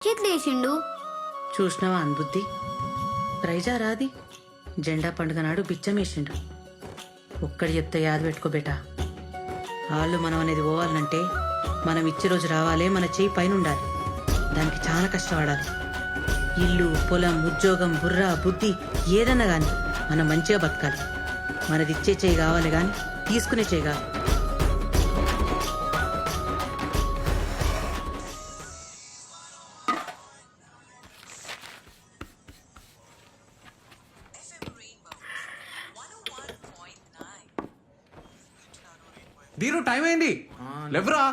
చేతులు వేసిండు. చూసినావా అనుబుద్ధి? ప్రైజా రాది జెండా పండుగ నాడు బిచ్చమేసిండు. ఒక్కడి చెప్తే యాద పెట్టుకోబేటా, వాళ్ళు మనం అనేది పోవాలంటే మనం ఇచ్చే రోజు రావాలే, మన చేయి పైన ఉండాలి. దానికి చాలా కష్టపడాలి. ఇల్లు, పొలం, ఉద్యోగం, బుర్ర, బుద్ధి ఏదన్నా కానీ మనం మంచిగా బతకాలి. మనది ఇచ్చే చేయి కావాలి కానీ తీసుకునే చేయి కాదు. దీరు టైం అయింది, లేవురా.